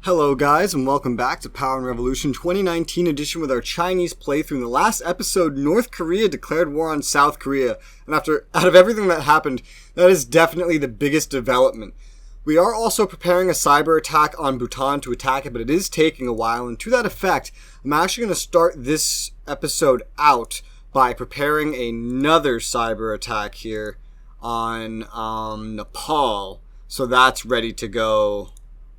Hello guys, and welcome back to Power and Revolution 2019 edition with our Chinese playthrough. In the last episode, North Korea declared war on South Korea, and out of everything that happened, that is definitely the biggest development. We are also preparing a cyber attack on Bhutan to attack it, but it is taking a while, and to that effect, I'm actually going to start this episode out by preparing another cyber attack here on Nepal, so that's ready to go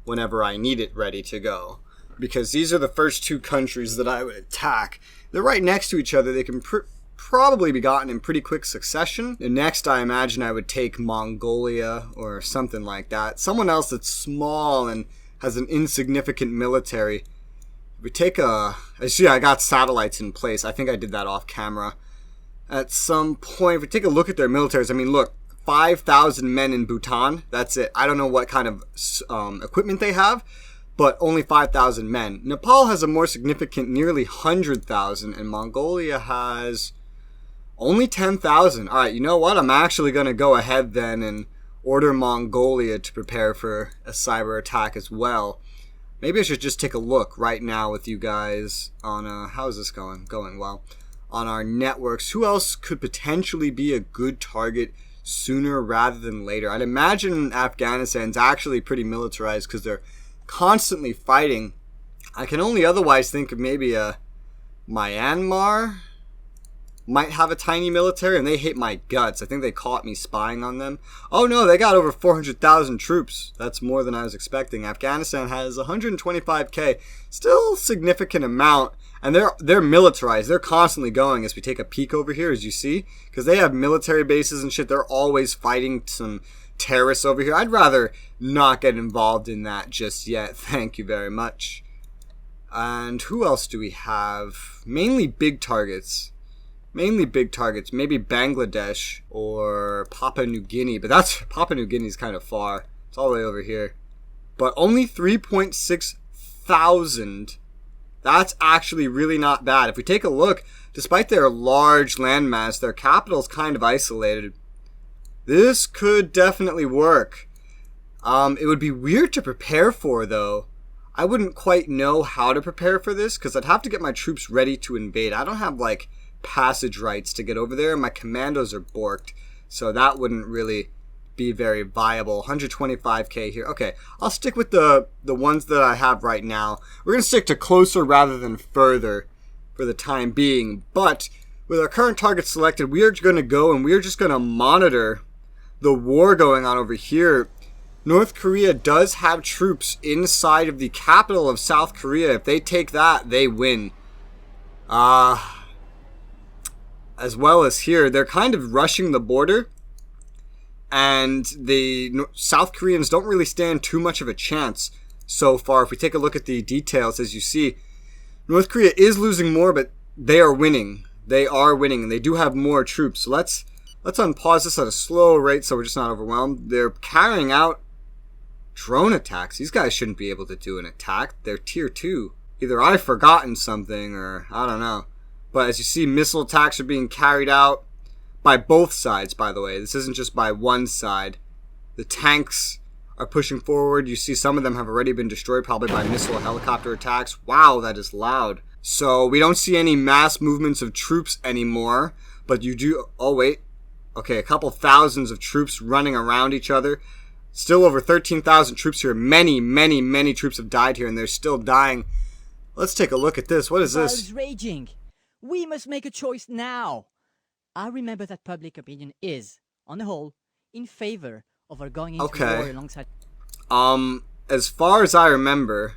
whenever I need it ready to go. Because these are the first two countries that I would attack. They're right next to each other. They can probably be gotten in pretty quick succession. And next, I imagine I would take Mongolia or something like that. Someone else that's small and has an insignificant military. We take I got satellites in place. I think I did that off camera. At some point, if we take a look at their militaries, I mean, look, 5,000 men in Bhutan. That's it. I don't know what kind of equipment they have, but only 5,000 men. Nepal has a more significant nearly 100,000, and Mongolia has only 10,000. All right, you know what? I'm actually going to go ahead then and order Mongolia to prepare for a cyber attack as well. Maybe I should just take a look right now with you guys on, how is this going? Going well. On our networks. Who else could potentially be a good target sooner rather than later? I'd imagine Afghanistan's actually pretty militarized because they're constantly fighting. I can only otherwise think of maybe Myanmar might have a tiny military, and they hate my guts. I think they caught me spying on them. Oh no, they got over 400,000 troops. That's more than I was expecting. Afghanistan has 125k. Still a significant amount. And they're militarized. They're constantly going as we take a peek over here, as you see. Because they have military bases and shit. They're always fighting some terrorists over here. I'd rather not get involved in that just yet. Thank you very much. And who else do we have? Mainly big targets. Maybe Bangladesh or Papua New Guinea. But Papua New Guinea is kind of far. It's all the way over here. But only 3.6 thousand. That's actually really not bad. If we take a look, despite their large landmass, their capital is kind of isolated. This could definitely work. It would be weird to prepare for, though. I wouldn't quite know how to prepare for this, because I'd have to get my troops ready to invade. I don't have, like, passage rights to get over there, and my commandos are borked, so that wouldn't really be very viable. 125k here. Okay, I'll stick with the ones that I have right now. We're going to stick to closer rather than further for the time being. But with our current target selected, we are going to go and we are just going to monitor the war going on over here. North Korea does have troops inside of the capital of South Korea. If they take that, they win. As well as here, they're kind of rushing the border. And the South Koreans don't really stand too much of a chance so far. If we take a look at the details, as you see, North Korea is losing more, but they are winning. They are winning, and they do have more troops. So let's unpause this at a slow rate so we're just not overwhelmed. They're carrying out drone attacks. These guys shouldn't be able to do an attack. They're tier 2. Either I've forgotten something or I don't know. But as you see, missile attacks are being carried out. By both sides, by the way. This isn't just by one side. The tanks are pushing forward. You see some of them have already been destroyed, probably by missile helicopter attacks. Wow, that is loud. So we don't see any mass movements of troops anymore. But you do... Oh, wait. Okay, a couple thousands of troops running around each other. Still over 13,000 troops here. Many, many, many troops have died here, and they're still dying. Let's take a look at this. What is this? The world is raging. We must make a choice now. I remember that public opinion is, on the whole, in favor of our going into war alongside... As far as I remember,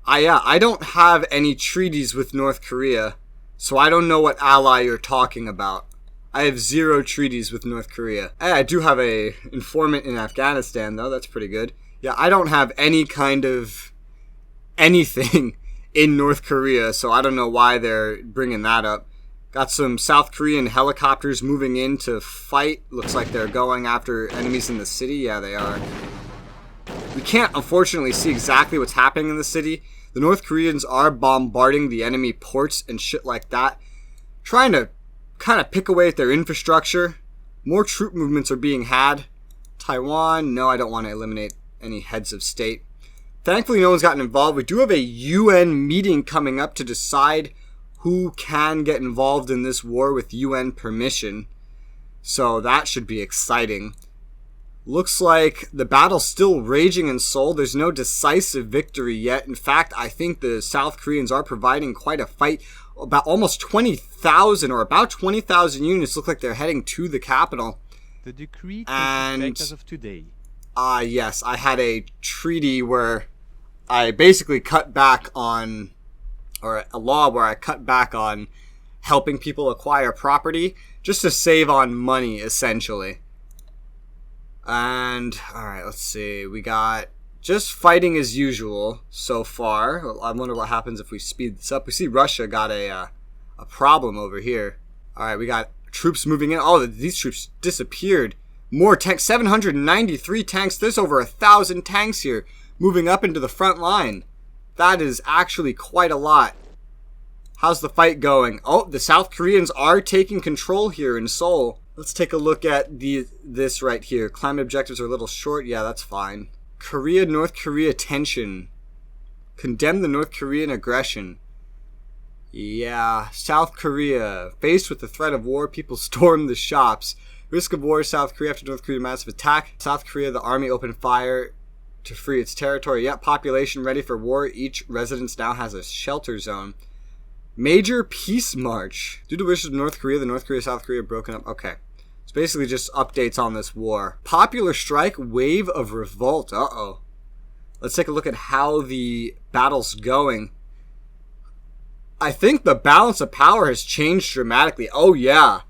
I don't have any treaties with North Korea, so I don't know what ally you're talking about. I have 0 treaties with North Korea. I do have a informant in Afghanistan, though. That's pretty good. Yeah, I don't have any kind of anything in North Korea, so I don't know why they're bringing that up. Got some South Korean helicopters moving in to fight. Looks like they're going after enemies in the city. Yeah, they are. We can't, unfortunately, see exactly what's happening in the city. The North Koreans are bombarding the enemy ports and shit like that. Trying to kind of pick away at their infrastructure. More troop movements are being had. Taiwan, no, I don't want to eliminate any heads of state. Thankfully, no one's gotten involved. We do have a UN meeting coming up to decide who can get involved in this war with UN permission. So that should be exciting. Looks like the battle's still raging in Seoul. There's no decisive victory yet. In fact, I think the South Koreans are providing quite a fight. About almost 20,000 or about 20,000 units look like they're heading to the capital. The decree takes And effect as of today. yes, I had a treaty where I basically cut back on, or a law where I cut back on helping people acquire property just to save on money, essentially. And, alright, let's see. We got just fighting as usual so far. I wonder what happens if we speed this up. We see Russia got a problem over here. Alright, we got troops moving in. Oh, these troops disappeared. More tanks. 793 tanks. There's over 1,000 tanks here moving up into the front line. That is actually quite a lot. How's the fight going? Oh, the South Koreans are taking control here in Seoul. Let's take a look at this right here. Climate objectives are a little short. Yeah, that's fine. Korea, North Korea tension. Condemn the North Korean aggression. Yeah, South Korea. Faced with the threat of war, people storm the shops. Risk of war, South Korea after North Korea massive attack. South Korea, the army opened fire to free its territory. Yep, population ready for war. Each residence now has a shelter zone. Major peace march. Due to wishes of North Korea, the North Korea, South Korea broken up. Okay. It's basically just updates on this war. Popular strike, wave of revolt. Uh-oh. Let's take a look at how the battle's going. I think the balance of power has changed dramatically. Oh, yeah.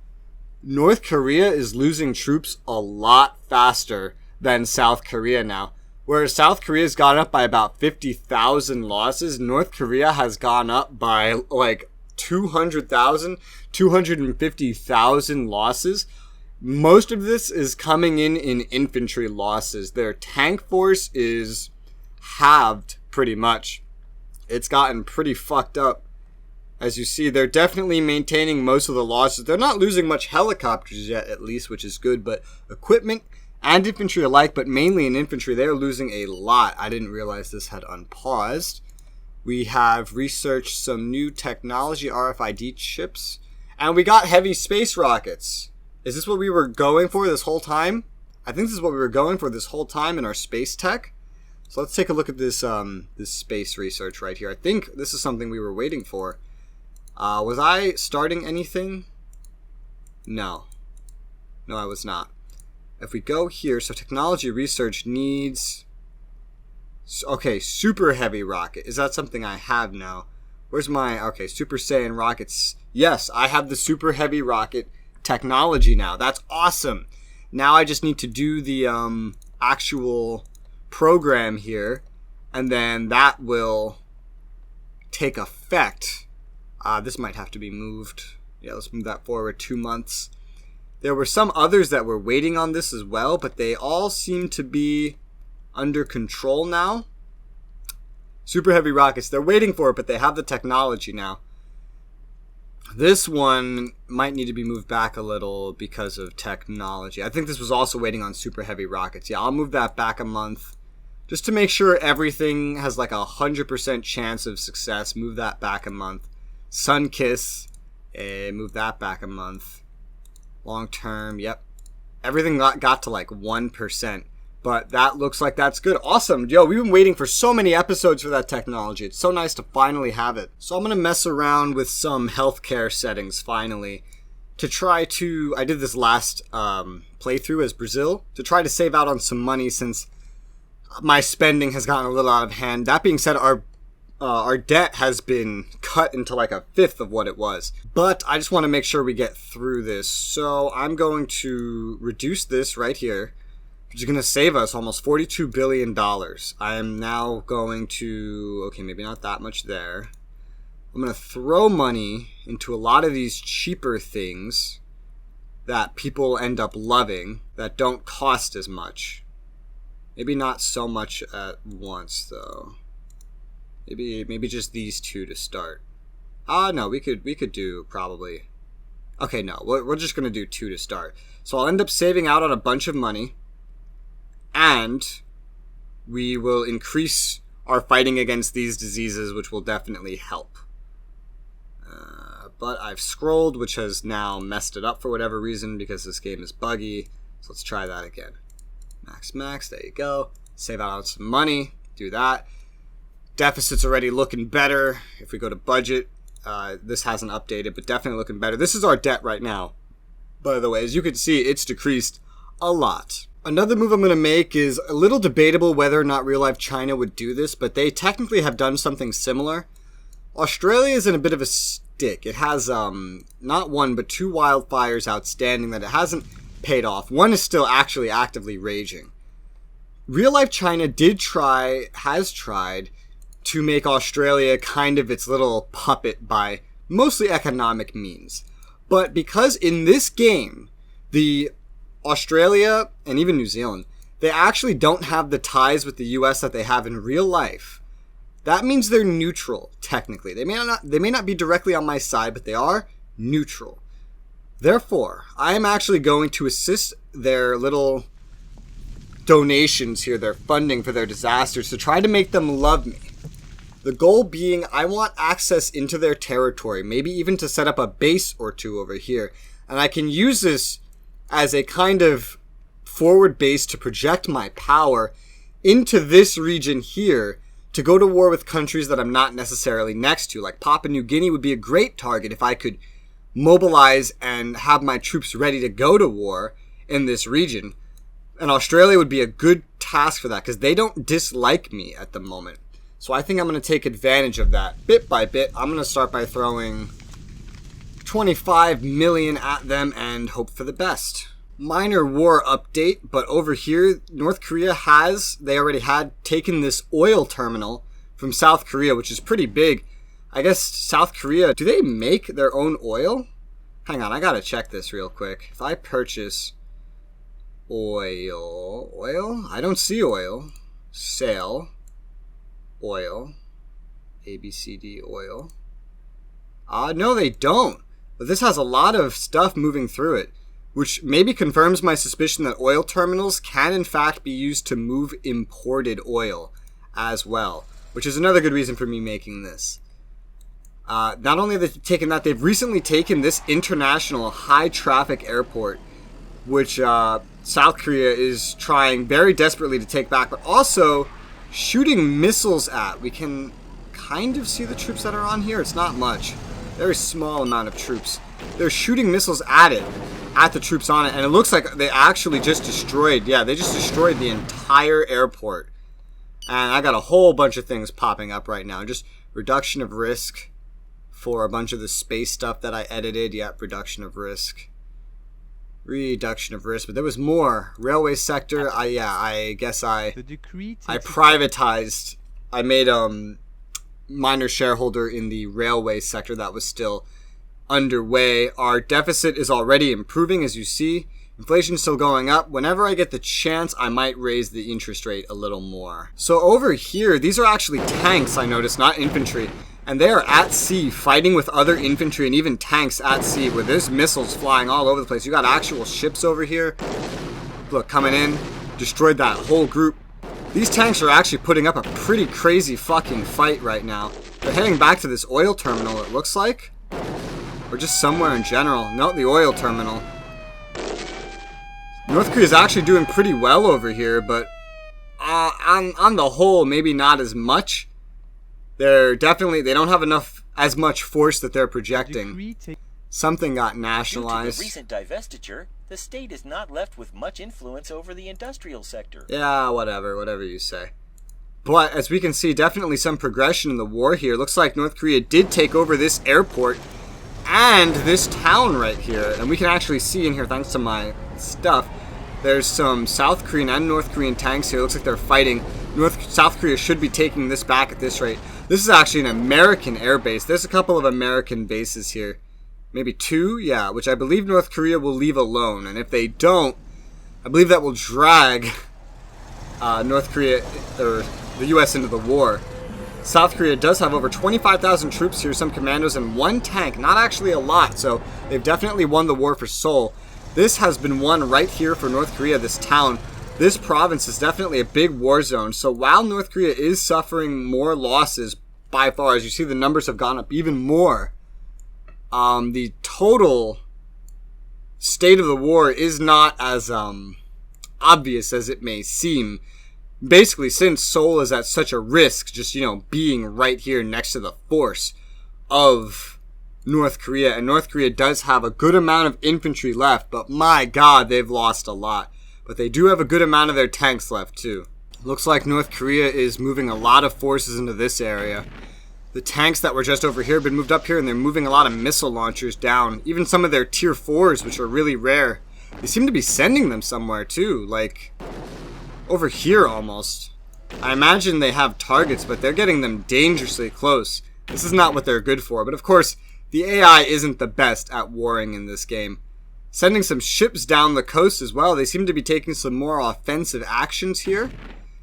North Korea is losing troops a lot faster than South Korea now. Whereas South Korea's gone up by about 50,000 losses, North Korea has gone up by like 200,000, 250,000 losses. Most of this is coming in infantry losses. Their tank force is halved pretty much. It's gotten pretty fucked up. As you see, they're definitely maintaining most of the losses. They're not losing much helicopters yet, at least, which is good. But equipment and infantry alike, but mainly in infantry, they're losing a lot. I didn't realize this had unpaused. We have researched some new technology, RFID chips. And we got heavy space rockets. Is this what we were going for this whole time? I think this is what we were going for this whole time in our space tech. So let's take a look at this this space research right here. I think this is something we were waiting for. Was I starting anything? No. No, I was not. If we go here, so technology research needs... Okay, super heavy rocket. Is that something I have now? Where's my... Okay, Super Saiyan rockets. Yes, I have the super heavy rocket technology now. That's awesome. Now I just need to do the actual program here, and then that will take effect. This might have to be moved. Yeah, let's move that forward 2 months. There were some others that were waiting on this as well, but they all seem to be under control now. Super heavy rockets, they're waiting for it, but they have the technology now. This one might need to be moved back a little because of technology. I think this was also waiting on super heavy rockets. Yeah, I'll move that back a month. Just to make sure everything has like 100% chance of success, move that back a month. Sun Kiss, move that back a month. Long term, yep. Everything got to like 1%. But that looks like that's good. Awesome. Yo, we've been waiting for so many episodes for that technology. It's so nice to finally have it. So I'm going to mess around with some healthcare settings finally. To try to... I did this last playthrough as Brazil. To try to save out on some money since my spending has gotten a little out of hand. That being said, our debt has been cut into like 1/5 of what it was. But I just want to make sure we get through this. So I'm going to reduce this right here, which is going to save us almost $42 billion. I am now going to... Okay, maybe not that much there. I'm going to throw money into a lot of these cheaper things that people end up loving that don't cost as much. Maybe not so much at once, though. Maybe just these two to start. No, we could do probably... Okay, no, we're just going to do 2 to start. So I'll end up saving out on a bunch of money. And we will increase are fighting against these diseases, which will definitely help. But I've scrolled, which has now messed it up for whatever reason because this game is buggy. So let's try that again. Max, there you go. Save out some money, do that. Deficit's already looking better. If we go to budget, this hasn't updated, but definitely looking better. This is our debt right now. By the way, as you can see, it's decreased a lot. Another move I'm going to make is a little debatable whether or not real-life China would do this, but they technically have done something similar. Australia is in a bit of a stick. It has not one, but 2 wildfires outstanding that it hasn't paid off. One is still actually actively raging. Real-life China has tried to make Australia kind of its little puppet by mostly economic means. But because in this game, the Australia and even New Zealand, they actually don't have the ties with the US that they have in real life. That means they're neutral, technically. They may not be directly on my side, but they are neutral. Therefore, I am actually going to assist their little donations here, their funding for their disasters, to try to make them love me. The goal being, I want access into their territory, maybe even to set up a base or 2 over here. And I can use this as a kind of forward base to project my power into this region here to go to war with countries that I'm not necessarily next to. Like Papua New Guinea would be a great target if I could mobilize and have my troops ready to go to war in this region. And Australia would be a good task for that because they don't dislike me at the moment. So I think I'm going to take advantage of that bit by bit. I'm going to start by throwing 25 million at them and hope for the best. Minor war update, but over here, North Korea they already had taken this oil terminal from South Korea, which is pretty big. I guess South Korea, do they make their own oil? Hang on, I gotta check this real quick. If I purchase oil, I don't see oil. Sale, oil, ABCD oil. No, they don't. But this has a lot of stuff moving through it, which maybe confirms my suspicion that oil terminals can in fact be used to move imported oil as well, which is another good reason for me making this. Not only have they taken that, they've recently taken this international high traffic airport, which South Korea is trying very desperately to take back, but also shooting missiles at. We can kind of see the troops that are on here. It's not much. Very small amount of troops. They're shooting missiles at it, at the troops on it, and it looks like they actually just destroyed, they just destroyed the entire airport. And I got a whole bunch of things popping up right now. Just reduction of risk for a bunch of the space stuff that I edited. Yep, reduction of risk. Reduction of risk, but there was more. Railway sector, I guess I privatized. I made minor shareholder in the railway sector that was still underway. Our deficit is already improving, as you see. Inflation's still going up. Whenever I get the chance, I might raise the interest rate a little more. So over here, these are actually tanks, I noticed, not infantry. And they are at sea fighting with other infantry and even tanks at sea where there's missiles flying all over the place. You got actual ships over here. Look, coming in, destroyed that whole group. These tanks are actually putting up a pretty crazy fucking fight right now. They're heading back to this oil terminal, it looks like. Or just somewhere in general. No, the oil terminal. North Korea is actually doing pretty well over here, but on the whole, maybe not as much. They don't have as much force that they're projecting. Something got nationalized. Due to the recent divestiture, the state is not left with much influence over the industrial sector. Yeah, whatever you say. But as we can see, definitely some progression in the war here. Looks like North Korea did take over this airport and this town right here. And we can actually see in here, thanks to my stuff, there's some South Korean and North Korean tanks here. Looks like they're fighting. South Korea should be taking this back at this rate. This is actually an American air base. There's a couple of American bases here. Maybe 2? Yeah, which I believe North Korea will leave alone. And if they don't, I believe that will drag North Korea, or the U.S. into the war. South Korea does have over 25,000 troops here, some commandos, and 1 tank. Not actually a lot, so they've definitely won the war for Seoul. This has been won right here for North Korea, this town. this province is definitely a big war zone. So while North Korea is suffering more losses by far, as you see the numbers have gone up even more, the total state of the war is not as obvious as it may seem. Basically, since Seoul is at such a risk, just, being right here next to the force of North Korea, and North Korea does have a good amount of infantry left, but my god, they've lost a lot. But they do have a good amount of their tanks left too. Looks like North Korea is moving a lot of forces into this area. The tanks that were just over here have been moved up here, and they're moving a lot of missile launchers down. Even some of their tier 4s, which are really rare. They seem to be sending them somewhere too, like over here almost. I imagine they have targets, but they're getting them dangerously close. This is not what they're good for, but of course, the AI isn't the best at warring in this game. Sending some ships down the coast as well. They seem to be taking some more offensive actions here.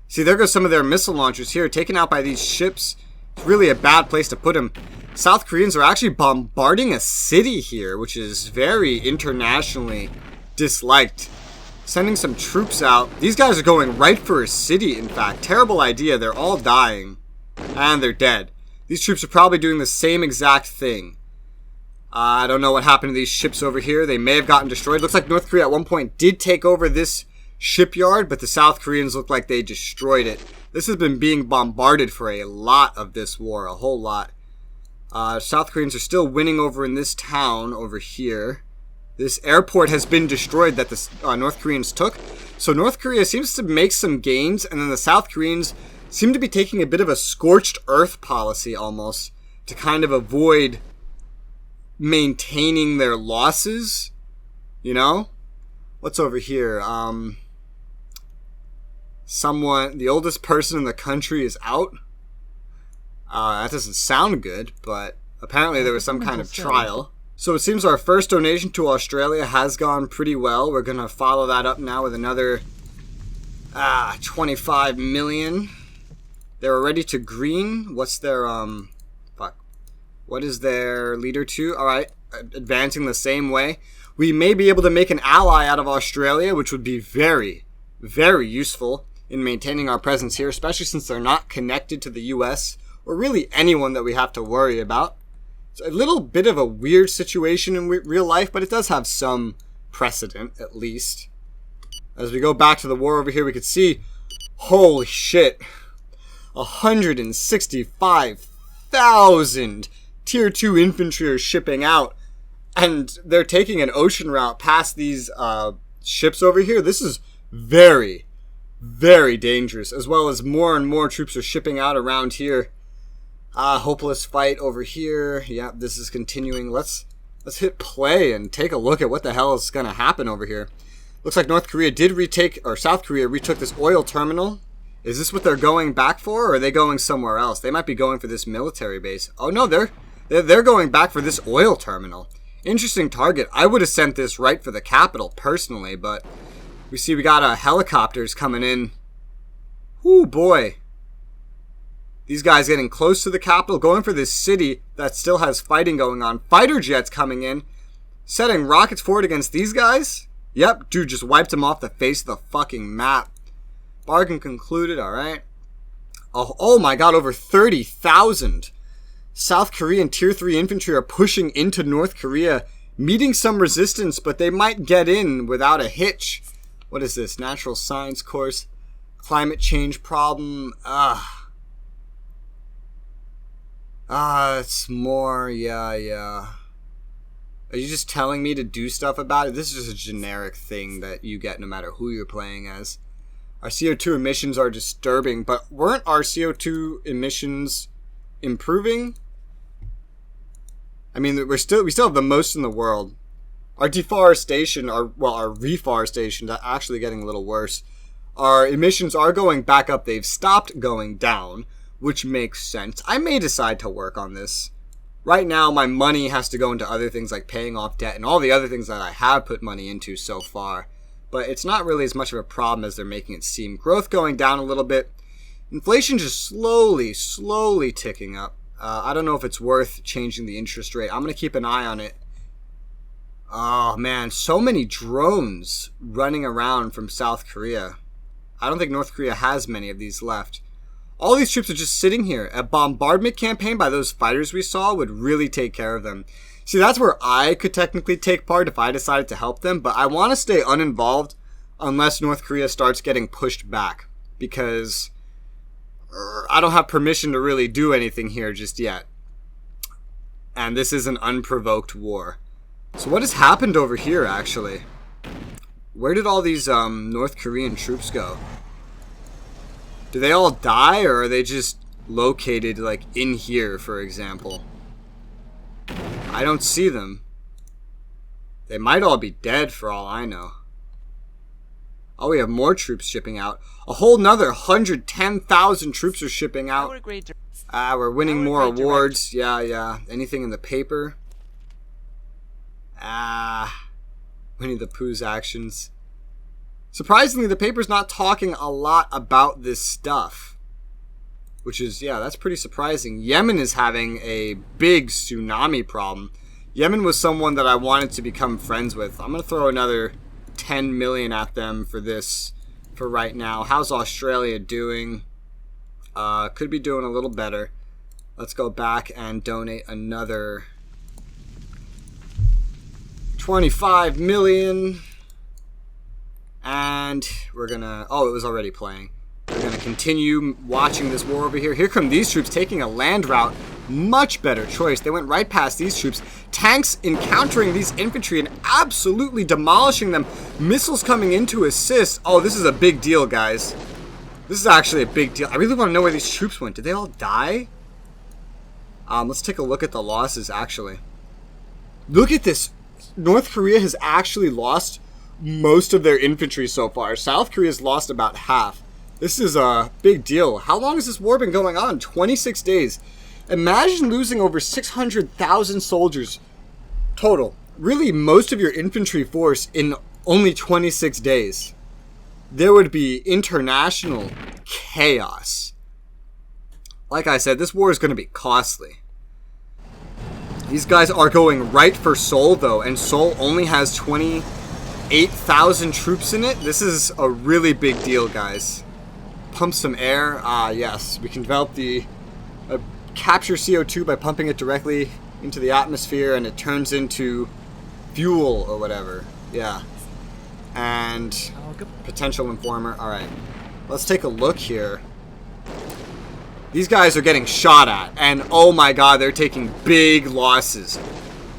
See, there goes some of their missile launchers here, taken out by these ships. It's really a bad place to put them. South Koreans are actually bombarding a city here, which is very internationally disliked. Sending some troops out. These guys are going right for a city, in fact. Terrible idea. They're all dying. And they're dead. These troops are probably doing the same exact thing. I don't know what happened to these ships over here. They may have gotten destroyed. Looks like North Korea at one point did take over this shipyard, but the South Koreans look like they destroyed it. This has been being bombarded for a lot of this war, a whole lot. South Koreans are still winning over in this town over here. This airport has been destroyed that the North Koreans took. So North Korea seems to make some gains, and then the South Koreans seem to be taking a bit of a scorched earth policy almost to kind of avoid maintaining their losses, What's over here? The oldest person in the country is out. That doesn't sound good, but apparently there was some kind of trial. So it seems our first donation to Australia has gone pretty well. We're going to follow that up now with another 25 million. They're already to green. What's their, what is their leader to? Alright, advancing the same way. We may be able to make an ally out of Australia, which would be very, very useful in maintaining our presence here, especially since they're not connected to the US, or really anyone that we have to worry about. It's a little bit of a weird situation in real life, but it does have some precedent, at least. As we go back to the war over here, we could see, holy shit, 165,000 Tier 2 infantry are shipping out, and they're taking an ocean route past these ships over here. This is very, very dangerous, as well as more and more troops are shipping out around here. Hopeless fight over here. Yeah, this is continuing. Let's hit play and take a look at what the hell is going to happen over here. Looks like North Korea did retake, or South Korea retook this oil terminal. Is this what they're going back for, or are they going somewhere else? They might be going for this military base. Oh no, they're going back for this oil terminal. Interesting target. I would have sent this right for the capital personally, but we see we got helicopters coming in. Ooh boy. These guys getting close to the capital, going for this city that still has fighting going on. Fighter jets coming in, setting rockets forward against these guys. Yep, dude just wiped them off the face of the fucking map. Bargain concluded, alright. Oh my god, over 30,000. South Korean Tier 3 infantry are pushing into North Korea, meeting some resistance, but they might get in without a hitch. What is this? Natural science course. Climate change problem. It's more, yeah. Are you just telling me to do stuff about it? This is just a generic thing that you get no matter who you're playing as. Our CO2 emissions are disturbing, but weren't our CO2 emissions improving? I mean, we still have the most in the world. Our deforestation, our reforestation, is actually getting a little worse. Our emissions are going back up. They've stopped going down, which makes sense. I may decide to work on this. Right now, my money has to go into other things like paying off debt and all the other things that I have put money into so far. But it's not really as much of a problem as they're making it seem. Growth going down a little bit. Inflation just slowly ticking up. I don't know if it's worth changing the interest rate. I'm going to keep an eye on it. Oh man, so many drones running around from South Korea. I don't think North Korea has many of these left. All these troops are just sitting here. A bombardment campaign by those fighters we saw would really take care of them. See, that's where I could technically take part if I decided to help them, but I want to stay uninvolved unless North Korea starts getting pushed back, because I don't have permission to really do anything here just yet. And this is an unprovoked war. So what has happened over here, actually? Where did all these North Korean troops go? Do they all die, or are they just located, like, in here, for example? I don't see them. They might all be dead, for all I know. Oh, we have more troops shipping out. A whole nother 110,000 troops are shipping out. We're winning more awards. Yeah. Anything in the paper? Winnie the Pooh's actions. Surprisingly, the paper's not talking a lot about this stuff. Which is, yeah, that's pretty surprising. Yemen is having a big tsunami problem. Yemen was someone that I wanted to become friends with. I'm going to throw another 10 million at them for this, for right now. How's Australia doing? Could be doing a little better. Let's go back and donate another 25 million. And we're gonna, oh, it was already playing. We're gonna continue watching this war over here. Here come these troops taking a land route. Much better choice. They went right past these troops. Tanks encountering these infantry and absolutely demolishing them. Missiles coming in to assist. Oh, this is a big deal, guys. This is actually a big deal. I really want to know where these troops went. Did they all die? Let's take a look at the losses, actually. Look at this. North Korea has actually lost most of their infantry so far. South Korea's lost about half. This is a big deal. How long has this war been going on? 26 days. Imagine losing over 600,000 soldiers total. Really, most of your infantry force in only 26 days. There would be international chaos. Like I said, this war is going to be costly. These guys are going right for Seoul, though, and Seoul only has 28,000 troops in it. This is a really big deal, guys. Pump some air. Yes, we can develop the capture CO2 by pumping it directly into the atmosphere, and it turns into fuel or whatever. Yeah. And potential informer. Alright. Let's take a look here. These guys are getting shot at, and oh my god, they're taking big losses.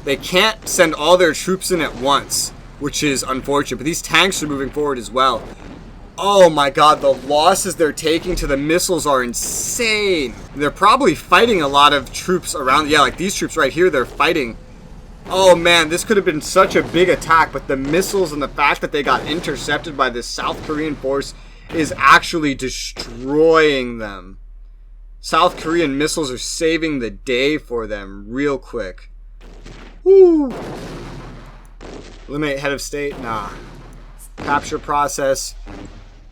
They can't send all their troops in at once, which is unfortunate, but these tanks are moving forward as well. Oh my god, the losses they're taking to the missiles are insane. They're probably fighting a lot of troops around. Yeah, like these troops right here, they're fighting. Oh man, this could have been such a big attack, but the missiles and the fact that they got intercepted by this South Korean force is actually destroying them. South Korean missiles are saving the day for them real quick. Woo! Eliminate head of state? Nah. Capture process.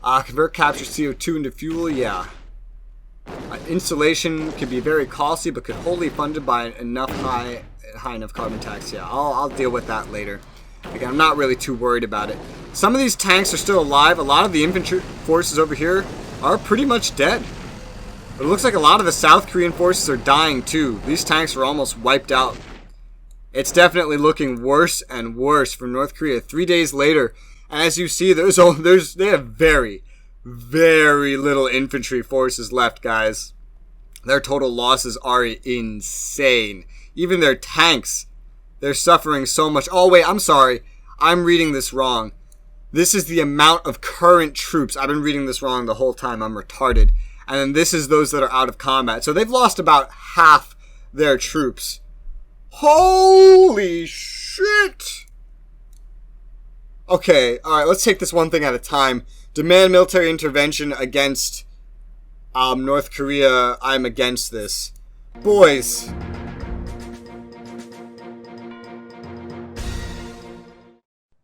Convert capture CO2 into fuel? Yeah. Installation can be very costly, but could wholly funded by enough high enough carbon tax. Yeah, I'll deal with that later. Again, I'm not really too worried about it. Some of these tanks are still alive. A lot of the infantry forces over here are pretty much dead. But it looks like a lot of the South Korean forces are dying too. These tanks are almost wiped out. It's definitely looking worse and worse for North Korea 3 days later. And as you see, they have very, very little infantry forces left, guys. Their total losses are insane. Even their tanks, they're suffering so much. Oh wait, I'm sorry. I'm reading this wrong. This is the amount of current troops. I've been reading this wrong the whole time. I'm retarded. And then this is those that are out of combat. So they've lost about half their troops. Holy shit! Okay, alright, let's take this one thing at a time. Demand military intervention against North Korea. I'm against this. Boys.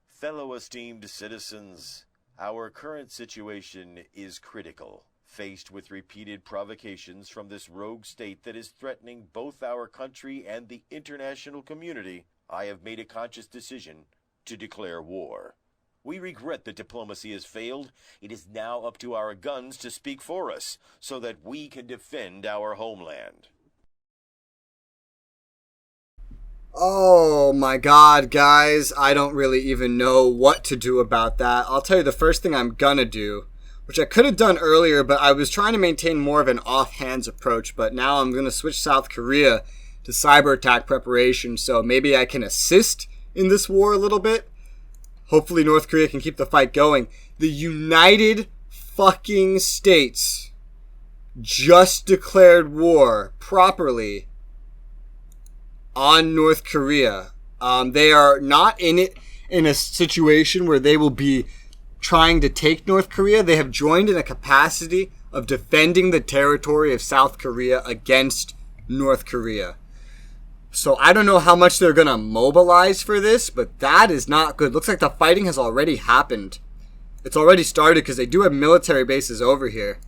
Fellow esteemed citizens, our current situation is critical. Faced with repeated provocations from this rogue state that is threatening both our country and the international community, I have made a conscious decision to declare war. We regret that diplomacy has failed. It is now up to our guns to speak for us, so that we can defend our homeland. Oh my god, guys. I don't really even know what to do about that. I'll tell you the first thing I'm gonna do, which I could have done earlier, but I was trying to maintain more of an offhands approach, but now I'm gonna switch South Korea to cyber attack preparation, so maybe I can assist in this war a little bit. Hopefully North Korea can keep the fight going. The United fucking States just declared war properly on North Korea. They are not in it in a situation where they will be trying to take North Korea. They have joined in a capacity of defending the territory of South Korea against North Korea. So I don't know how much they're going to mobilize for this, but that is not good. Looks like the fighting has already happened. It's already started because they do have military bases over here.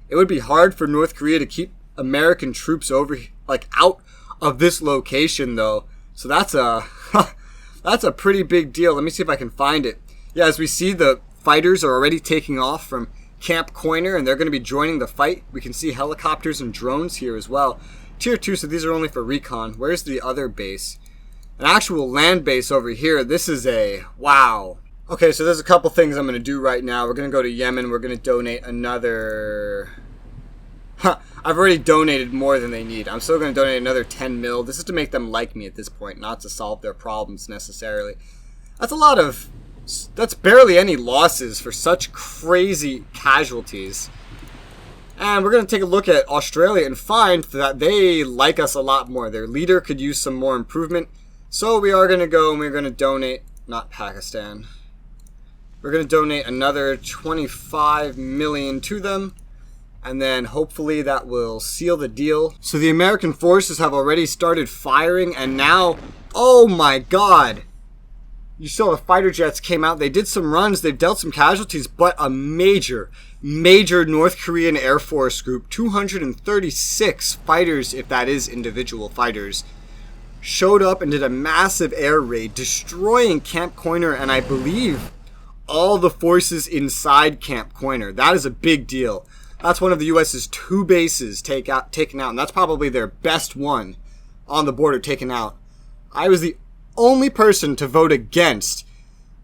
It would be hard for North Korea to keep American troops out of this location, though. So that's a pretty big deal. Let me see if I can find it. Yeah, as we see, the fighters are already taking off from Camp Coiner, and they're going to be joining the fight. We can see helicopters and drones here as well. Tier 2, so these are only for recon. Where's the other base? An actual land base over here. This is a... wow. Okay, so there's a couple things I'm going to do right now. We're going to go to Yemen. We're going to donate another... I've already donated more than they need. I'm still going to donate another 10 mil. This is to make them like me at this point, not to solve their problems necessarily. That's a lot of... that's barely any losses for such crazy casualties. And we're going to take a look at Australia and find that they like us a lot more. Their leader could use some more improvement. So we are going to go and we're going to donate... not Pakistan. We're going to donate another 25 million to them. And then hopefully that will seal the deal. So the American forces have already started firing. And now... oh my god! You saw the fighter jets came out. They did some runs. They've dealt some casualties. But a major North Korean Air Force group, 236 fighters, if that is individual fighters, showed up and did a massive air raid, destroying Camp Coiner and I believe all the forces inside Camp Coiner. That is a big deal. That's one of the U.S.'s 2 bases taken out, and that's probably their best one on the border taken out. I was the only person to vote against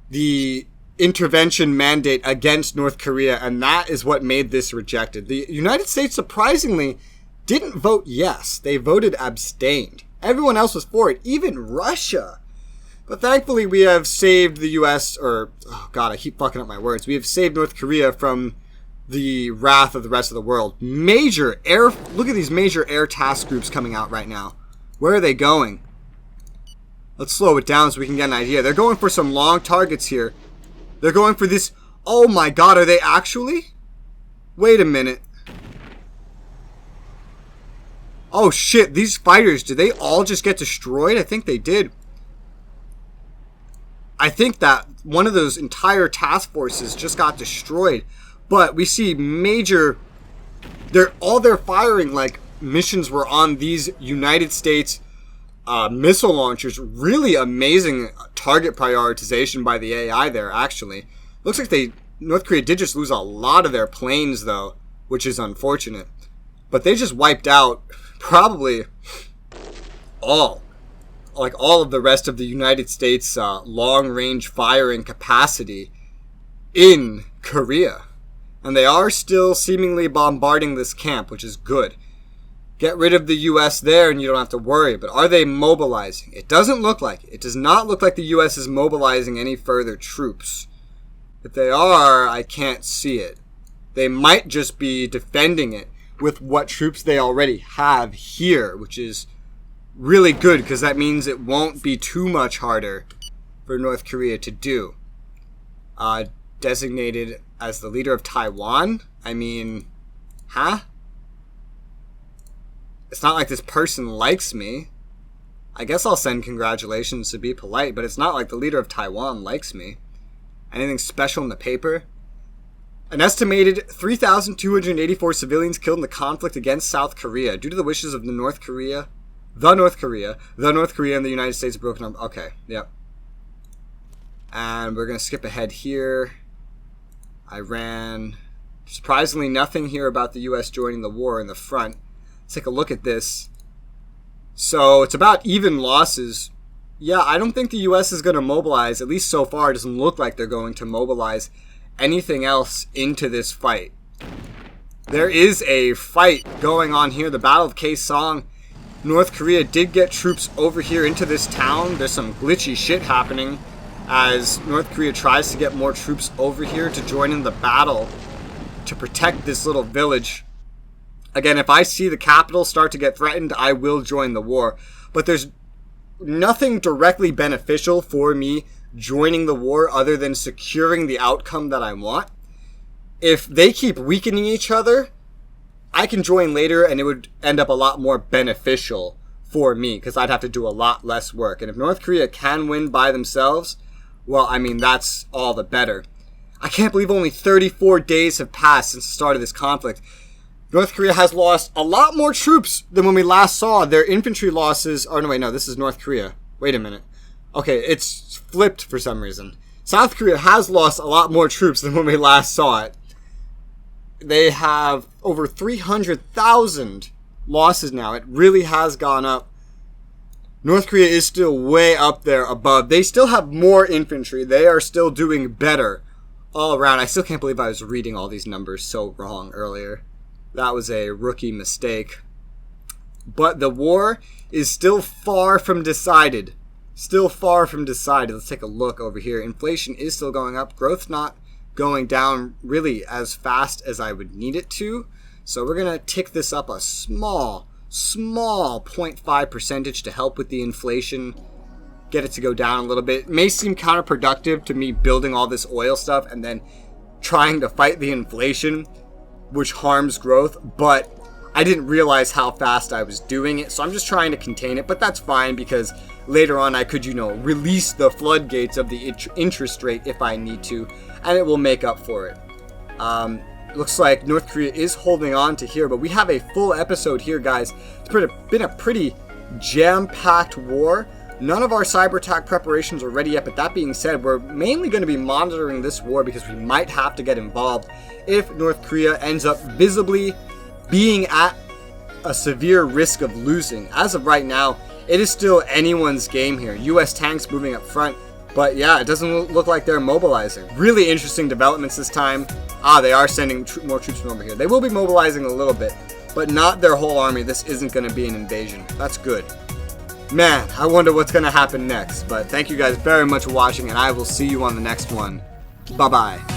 the intervention mandate against North Korea, and that is what made this rejected. The United States, surprisingly, didn't vote yes. They voted abstained. Everyone else was for it, even Russia. But thankfully, we have saved the U.S., or, oh god, I keep fucking up my words. We have saved North Korea from the wrath of the rest of the world. Major air, look at these major air task groups coming out right now. Where are they going? Let's slow it down so we can get an idea. They're going for some long targets here. They're going for this. Oh my god, are they actually? Wait a minute. Oh shit, these fighters, did they all just get destroyed? I think they did. I think that one of those entire task forces just got destroyed. But we see major... all their firing like missions were on these United States missile launchers. Really amazing target prioritization by the AI there, actually. Looks like North Korea did just lose a lot of their planes, though, which is unfortunate. But they just wiped out probably all of the rest of the United States long-range firing capacity in Korea. And they are still seemingly bombarding this camp, which is good. Get rid of the U.S. there and you don't have to worry. But are they mobilizing? It doesn't look like it. It does not look like the U.S. is mobilizing any further troops. If they are, I can't see it. They might just be defending it with what troops they already have here, which is really good because that means it won't be too much harder for North Korea to do. Designated as the leader of Taiwan? I mean, huh? It's not like this person likes me. I guess I'll send congratulations to be polite, but it's not like the leader of Taiwan likes me. Anything special in the paper? An estimated 3,284 civilians killed in the conflict against South Korea due to the wishes of North Korea and the United States broken up. Okay, yep. And we're going to skip ahead here. Iran. Surprisingly, nothing here about the U.S. joining the war in the front. Let's take a look at this. So it's about even losses. Yeah, I don't think the U.S. is going to mobilize. At least so far, it doesn't look like they're going to mobilize anything else into this fight. There is a fight going on here. The Battle of Kaesong. North Korea did get troops over here into this town. There's some glitchy shit happening as North Korea tries to get more troops over here to join in the battle to protect this little village. Again, if I see the capital start to get threatened, I will join the war. But there's nothing directly beneficial for me joining the war other than securing the outcome that I want. If they keep weakening each other, I can join later and it would end up a lot more beneficial for me because I'd have to do a lot less work. And if North Korea can win by themselves, well, I mean, that's all the better. I can't believe only 34 days have passed since the start of this conflict. North Korea has lost a lot more troops than when we last saw. Their infantry losses... Oh, no, wait, no, this is North Korea. Wait a minute. Okay, it's flipped for some reason. South Korea has lost a lot more troops than when we last saw it. They have over 300,000 losses now. It really has gone up. North Korea is still way up there above. They still have more infantry. They are still doing better all around. I still can't believe I was reading all these numbers so wrong earlier. That was a rookie mistake. But the war is still far from decided. Still far from decided. Let's take a look over here. Inflation is still going up. Growth's not going down really as fast as I would need it to. So we're going to tick this up a small 0.5 percentage to help with the inflation. Get it to go down a little bit. It may seem counterproductive to me building all this oil stuff and then trying to fight the inflation, which harms growth, but I didn't realize how fast I was doing it, so I'm just trying to contain it, but that's fine because later on I could, release the floodgates of the interest rate if I need to, and it will make up for it. Looks like North Korea is holding on to here, but we have a full episode here, guys. It's been a pretty jam-packed war. None of our cyber attack preparations are ready yet, but that being said, we're mainly going to be monitoring this war because we might have to get involved if North Korea ends up visibly being at a severe risk of losing. As of right now, it is still anyone's game here. U.S. tanks moving up front, but yeah, it doesn't look like they're mobilizing. Really interesting developments this time. They are sending more troops from over here. They will be mobilizing a little bit, but not their whole army. This isn't going to be an invasion. That's good. Man, I wonder what's going to happen next. But thank you guys very much for watching, and I will see you on the next one. Bye-bye.